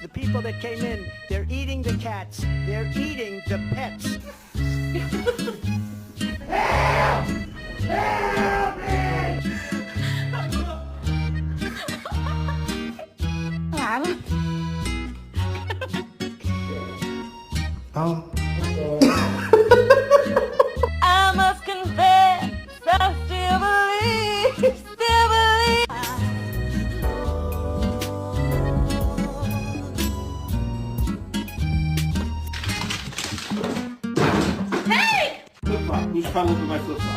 the people that came in, they're eating the cats. They're eating the pets. I must confess, I still believe. Flip flop. Who's trying to look at my flip flop?